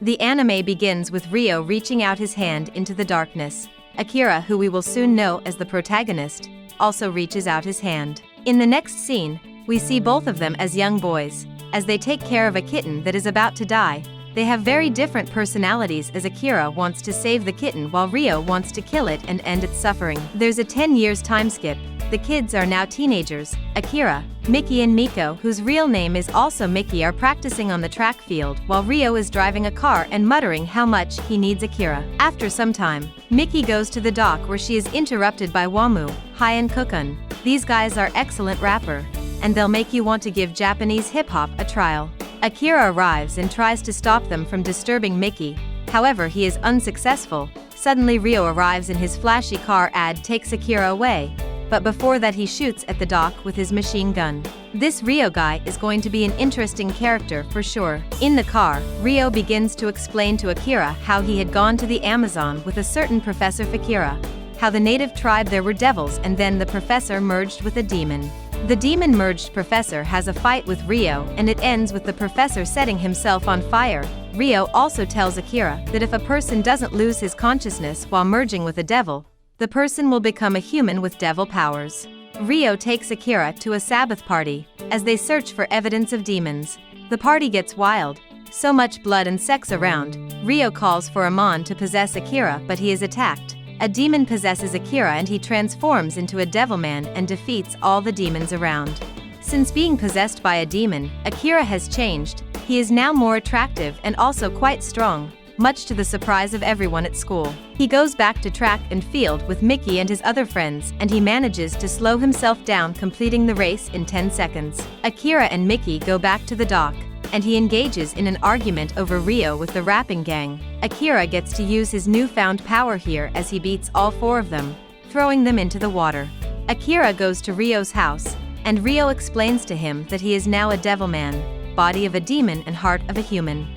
The anime begins with Ryo reaching out his hand into the darkness. Akira, who we will soon know as the protagonist, also reaches out his hand. In the next scene, we see both of them as young boys, as they take care of a kitten that is about to die. They have very different personalities, as Akira wants to save the kitten while Ryo wants to kill it and end its suffering. There's a 10 years time skip. The kids are now teenagers. Akira, Miki and Miko, whose real name is also Miki, are practicing on the track field while Ryo is driving a car and muttering how much he needs Akira. After some time, Miki goes to the dock where she is interrupted by Wamu, Hai and Kokun. These guys are excellent rapper, and they'll make you want to give Japanese hip-hop a trial. Akira arrives and tries to stop them from disturbing Miki. However, he is unsuccessful. Suddenly Ryo arrives in his flashy car and takes Akira away. But before that, he shoots at the dock with his machine gun. This Ryo guy is going to be an interesting character for sure. In the car, Ryo begins to explain to Akira how he had gone to the Amazon with a certain Professor Fakira, how the native tribe there were devils, and then the professor merged with a demon. The demon-merged professor has a fight with Ryo, and it ends with the professor setting himself on fire. Ryo also tells Akira that if a person doesn't lose his consciousness while merging with a devil, the person will become a human with devil powers. Ryo takes Akira to a Sabbath party, as they search for evidence of demons. The party gets wild, so much blood and sex around. Ryo calls for Ammon to possess Akira, but he is attacked. A demon possesses Akira and he transforms into a devilman and defeats all the demons around. Since being possessed by a demon, Akira has changed. He is now more attractive and also quite strong, much to the surprise of everyone at school. He goes back to track and field with Miki and his other friends, and he manages to slow himself down, completing the race in 10 seconds. Akira and Miki go back to the dock, and he engages in an argument over Ryo with the rapping gang. Akira gets to use his newfound power here as he beats all 4 of them, throwing them into the water. Akira goes to Ryo's house, and Ryo explains to him that he is now a devilman, body of a demon and heart of a human.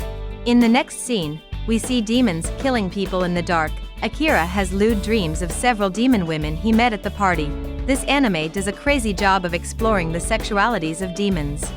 In the next scene, we see demons killing people in the dark. Akira has lewd dreams of several demon women he met at the party. This anime does a crazy job of exploring the sexualities of demons.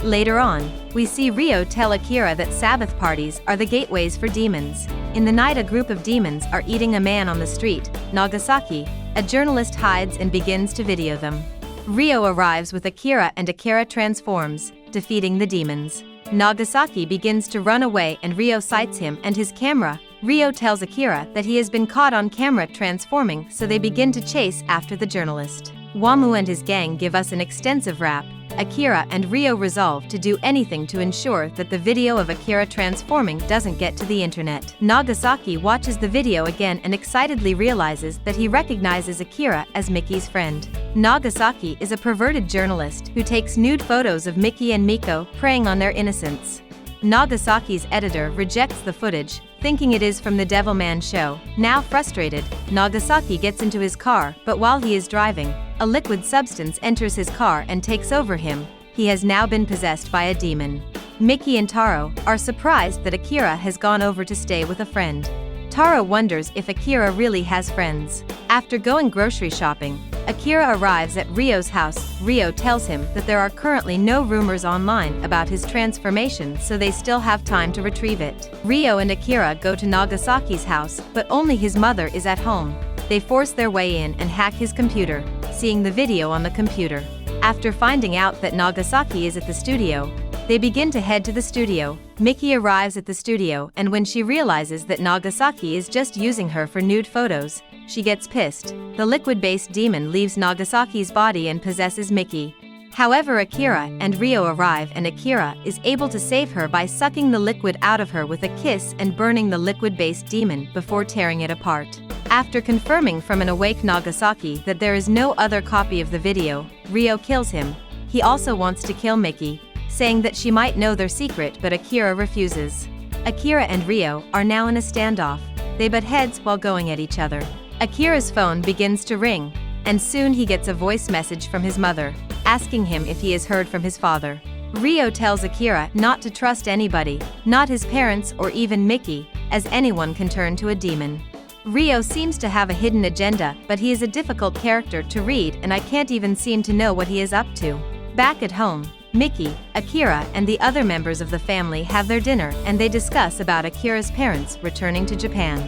Later on, we see Ryo tell Akira that Sabbath parties are the gateways for demons. In the night, a group of demons are eating a man on the street, Nagasaki. A journalist hides and begins to video them. Ryo arrives with Akira and Akira transforms, defeating the demons. Nagasaki begins to run away and Ryo sights him and his camera. Ryo tells Akira that he has been caught on camera transforming, so they begin to chase after the journalist. Wamu and his gang give us an extensive rap. Akira and Ryo resolve to do anything to ensure that the video of Akira transforming doesn't get to the internet. Nagasaki watches the video again and excitedly realizes that he recognizes Akira as Miki's friend. Nagasaki is a perverted journalist who takes nude photos of Miki and Miko preying on their innocence. Nagasaki's editor rejects the footage, thinking it is from the Devilman show. Now frustrated, Nagasaki gets into his car, but while he is driving, a liquid substance enters his car and takes over him. He has now been possessed by a demon. Miki and Taro are surprised that Akira has gone over to stay with a friend. Taro wonders if Akira really has friends. After going grocery shopping, Akira arrives at Ryo's house. Ryo tells him that there are currently no rumors online about his transformation, so they still have time to retrieve it. Ryo and Akira go to Nagasaki's house, but only his mother is at home. They force their way in and hack his computer, seeing the video on the computer. After finding out that Nagasaki is at the studio, they begin to head to the studio. Miki arrives at the studio, and when she realizes that Nagasaki is just using her for nude photos, she gets pissed. The liquid-based demon leaves Nagasaki's body and possesses Miki. However, Akira and Ryo arrive, and Akira is able to save her by sucking the liquid out of her with a kiss and burning the liquid-based demon before tearing it apart. After confirming from an awake Nagasaki that there is no other copy of the video, Ryo kills him. He also wants to kill Miki, saying that she might know their secret, but Akira refuses. Akira and Ryo are now in a standoff. They butt heads while going at each other. Akira's phone begins to ring, and soon he gets a voice message from his mother, asking him if he has heard from his father. Ryo tells Akira not to trust anybody, not his parents or even Miki, as anyone can turn to a demon. Ryo seems to have a hidden agenda, but he is a difficult character to read and I can't even seem to know what he is up to. Back at home, Miki, Akira, and the other members of the family have their dinner and they discuss about Akira's parents returning to Japan.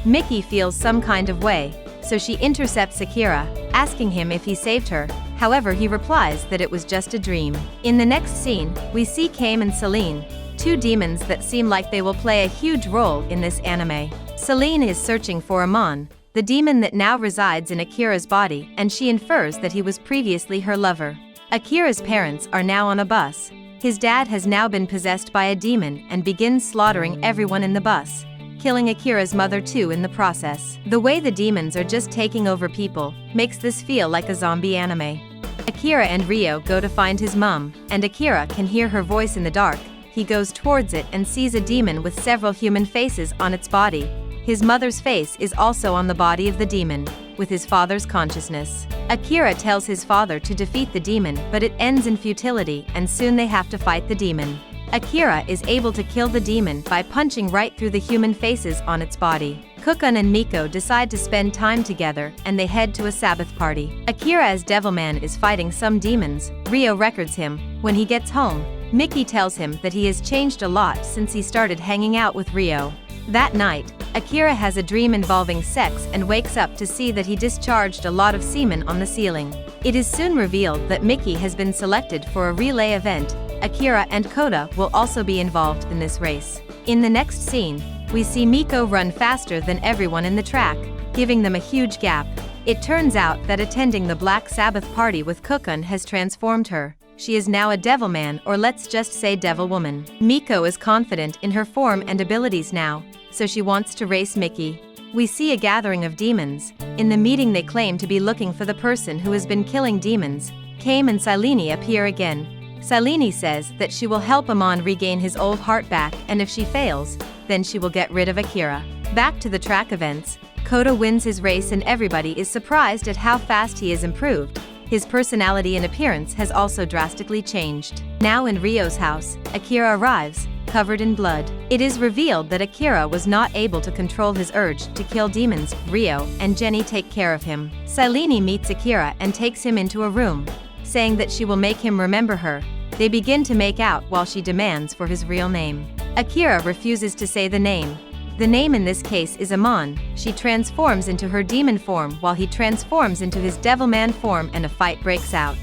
Miki feels some kind of way, so she intercepts Akira, asking him if he saved her. However, he replies that it was just a dream. In the next scene, we see Kame and Celine, two demons that seem like they will play a huge role in this anime. Celine is searching for Ammon, the demon that now resides in Akira's body, and she infers that he was previously her lover. Akira's parents are now on a bus. His dad has now been possessed by a demon and begins slaughtering everyone in the bus, killing Akira's mother too in the process. The way the demons are just taking over people makes this feel like a zombie anime. Akira and Ryo go to find his mom, and Akira can hear her voice in the dark. He goes towards it and sees a demon with several human faces on its body. His mother's face is also on the body of the demon, with his father's consciousness. Akira tells his father to defeat the demon, but it ends in futility and soon they have to fight the demon. Akira is able to kill the demon by punching right through the human faces on its body. Kukun and Miko decide to spend time together and they head to a Sabbath party. Akira as Devilman is fighting some demons. Ryo records him. When he gets home, Miki tells him that he has changed a lot since he started hanging out with Ryo. That night, Akira has a dream involving sex and wakes up to see that he discharged a lot of semen on the ceiling. It is soon revealed that Miki has been selected for a relay event. Akira and Koda will also be involved in this race. In the next scene, we see Miko run faster than everyone in the track, giving them a huge gap. It turns out that attending the Black Sabbath party with Kukun has transformed her. She is now a Devilman, or let's just say Devilwoman. Miko is confident in her form and abilities now, so she wants to race Miki. We see a gathering of demons. In the meeting they claim to be looking for the person who has been killing demons. Kame and Silene appear again. Silene says that she will help Ammon regain his old heart back, and if she fails, then she will get rid of Akira. Back to the track events, Koda wins his race and everybody is surprised at how fast he has improved. His personality and appearance has also drastically changed. Now in Ryo's house, Akira arrives, covered in blood. It is revealed that Akira was not able to control his urge to kill demons. Ryo and Jenny take care of him. Silene meets Akira and takes him into a room, saying that she will make him remember her. They begin to make out while she demands for his real name. Akira refuses to say the name. The name in this case is Ammon. She transforms into her demon form while he transforms into his Devilman form and a fight breaks out.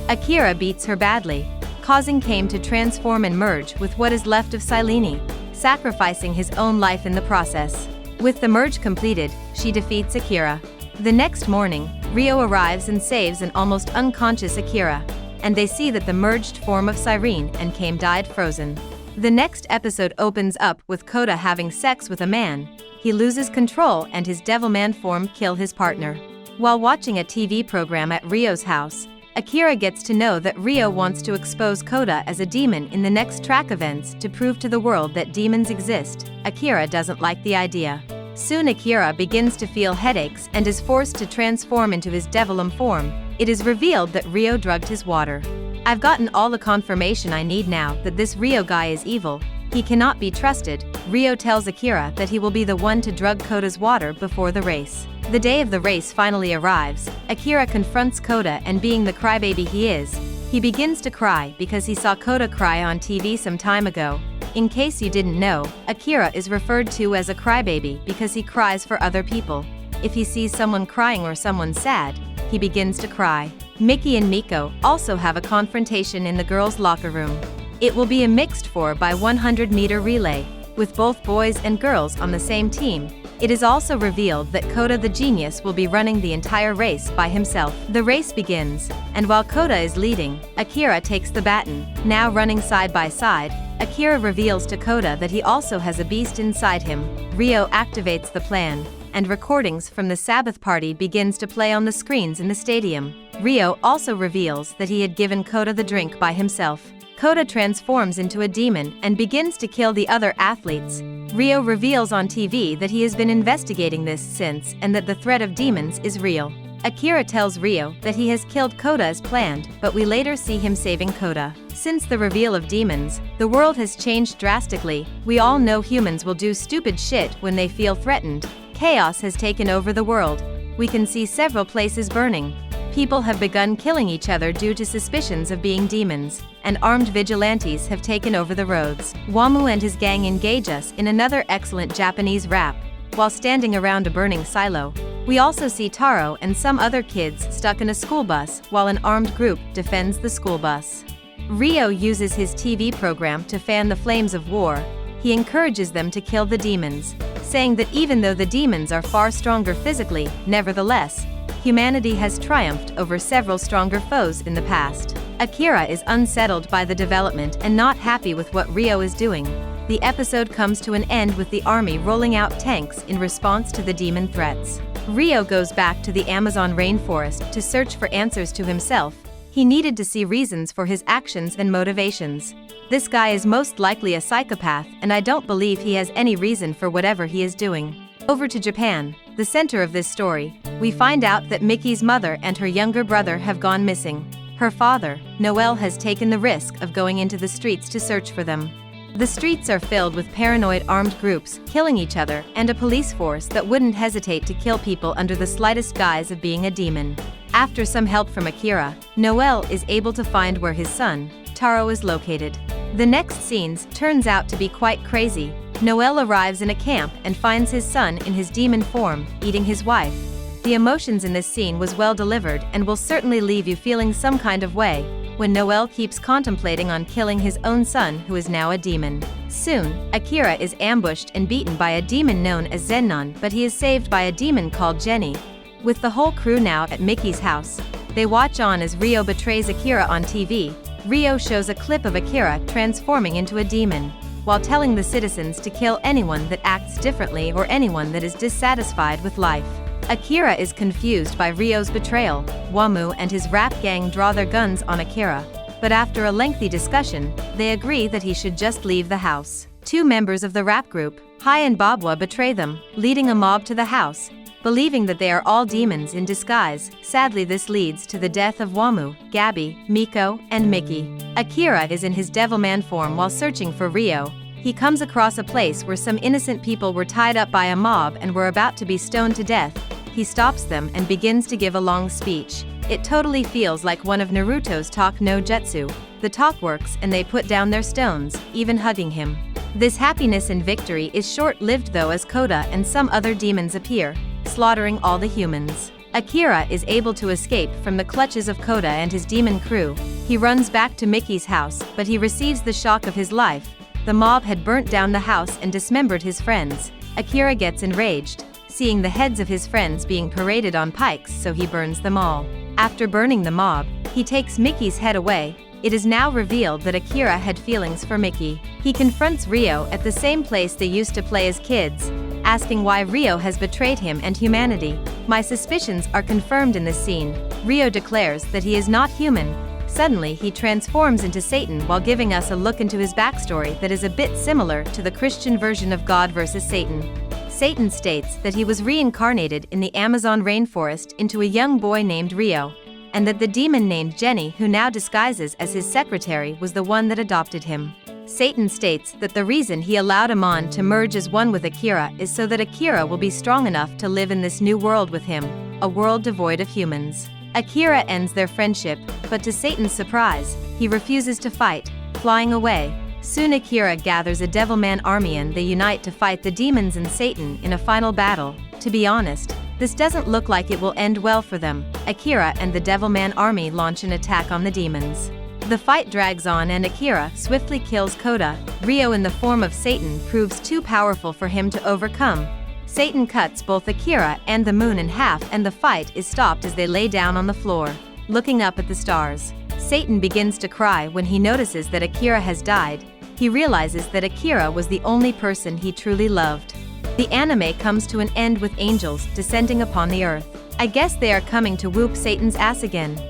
Akira beats her badly, causing Kame to transform and merge with what is left of Silene, sacrificing his own life in the process. With the merge completed, she defeats Akira. The next morning, Ryo arrives and saves an almost unconscious Akira, and they see that the merged form of Sirene and Kame died frozen. The next episode opens up with Koda having sex with a man. He loses control and his Devilman form kills his partner. While watching a TV program at Ryo's house, Akira gets to know that Ryo wants to expose Koda as a demon in the next track events to prove to the world that demons exist. Akira doesn't like the idea. Soon Akira begins to feel headaches and is forced to transform into his Devilum form. It is revealed that Ryo drugged his water. I've gotten all the confirmation I need now that this Ryo guy is evil. He cannot be trusted. Ryo tells Akira that he will be the one to drug Koda's water before the race. The day of the race finally arrives. Akira confronts Koda and being the crybaby he is, he begins to cry because he saw Koda cry on TV some time ago. In case you didn't know, Akira is referred to as a crybaby because he cries for other people. If he sees someone crying or someone sad, he begins to cry. Miki and Miko also have a confrontation in the girls' locker room. It will be a mixed 4x100-meter relay, with both boys and girls on the same team. It is also revealed that Koda the genius will be running the entire race by himself. The race begins, and while Koda is leading, Akira takes the baton. Now running side by side, Akira reveals to Koda that he also has a beast inside him. Ryo activates the plan, and recordings from the Sabbath party begins to play on the screens in the stadium. Ryo also reveals that he had given Koda the drink by himself. Koda transforms into a demon and begins to kill the other athletes. Ryo reveals on TV that he has been investigating this since and that the threat of demons is real. Akira tells Ryo that he has killed Koda as planned, but we later see him saving Koda. Since the reveal of demons, the world has changed drastically. We all know humans will do stupid shit when they feel threatened. Chaos has taken over the world. We can see several places burning. People have begun killing each other due to suspicions of being demons, and armed vigilantes have taken over the roads. Wamu and his gang engage us in another excellent Japanese rap, while standing around a burning silo. We also see Taro and some other kids stuck in a school bus while an armed group defends the school bus. Ryo uses his TV program to fan the flames of war. He encourages them to kill the demons, saying that even though the demons are far stronger physically, nevertheless, humanity has triumphed over several stronger foes in the past. Akira is unsettled by the development and not happy with what Ryo is doing. The episode comes to an end with the army rolling out tanks in response to the demon threats. Ryo goes back to the Amazon rainforest to search for answers to himself. He needed to see reasons for his actions and motivations. This guy is most likely a psychopath, and I don't believe he has any reason for whatever he is doing. Over to Japan, the center of this story, we find out that Mickey's mother and her younger brother have gone missing. Her father, Noel, has taken the risk of going into the streets to search for them. The streets are filled with paranoid armed groups killing each other and a police force that wouldn't hesitate to kill people under the slightest guise of being a demon. After some help from Akira, Noel is able to find where his son, Taro, is located. The next scenes turns out to be quite crazy. Noel arrives in a camp and finds his son in his demon form, eating his wife. The emotions in this scene was well delivered and will certainly leave you feeling some kind of way, when Noel keeps contemplating on killing his own son who is now a demon. Soon, Akira is ambushed and beaten by a demon known as Zennon, but he is saved by a demon called Jenny. With the whole crew now at Mickey's house, they watch on as Ryo betrays Akira on TV. Ryo shows a clip of Akira transforming into a demon, while telling the citizens to kill anyone that acts differently or anyone that is dissatisfied with life. Akira is confused by Ryo's betrayal. Wamu and his rap gang draw their guns on Akira, but after a lengthy discussion, they agree that he should just leave the house. Two members of the rap group, Hai and Babwa, betray them, leading a mob to the house, believing that they are all demons in disguise. Sadly, this leads to the death of Wamu, Gabby, Miko, and Mickey. Akira is in his Devilman form while searching for Ryo. He comes across a place where some innocent people were tied up by a mob and were about to be stoned to death. He stops them and begins to give a long speech. It totally feels like one of Naruto's talk no jutsu. The talk works and they put down their stones, even hugging him. This happiness and victory is short-lived though, as Koda and some other demons appear, slaughtering all the humans. Akira is able to escape from the clutches of Koda and his demon crew. He runs back to Mickey's house, but he receives the shock of his life. The mob had burnt down the house and dismembered his friends. Akira gets enraged, seeing the heads of his friends being paraded on pikes, so he burns them all. After burning the mob, he takes Mickey's head away. It is now revealed that Akira had feelings for Mickey. He confronts Ryo at the same place they used to play as kids, asking why Ryo has betrayed him and humanity. My suspicions are confirmed in this scene. Ryo declares that he is not human. Suddenly he transforms into Satan while giving us a look into his backstory that is a bit similar to the Christian version of God versus Satan. Satan states that he was reincarnated in the Amazon rainforest into a young boy named Ryo, and that the demon named Jenny, who now disguises as his secretary, was the one that adopted him. Satan states that the reason he allowed Ammon to merge as one with Akira is so that Akira will be strong enough to live in this new world with him, a world devoid of humans. Akira ends their friendship, but to Satan's surprise, he refuses to fight, flying away. Soon Akira gathers a Devilman army and they unite to fight the demons and Satan in a final battle. To be honest, this doesn't look like it will end well for them. Akira and the Devilman army launch an attack on the demons. The fight drags on and Akira swiftly kills Koda. Ryo in the form of Satan proves too powerful for him to overcome. Satan cuts both Akira and the moon in half and the fight is stopped as they lay down on the floor, looking up at the stars. Satan begins to cry when he notices that Akira has died. He realizes that Akira was the only person he truly loved. The anime comes to an end with angels descending upon the earth. I guess they are coming to whoop Satan's ass again.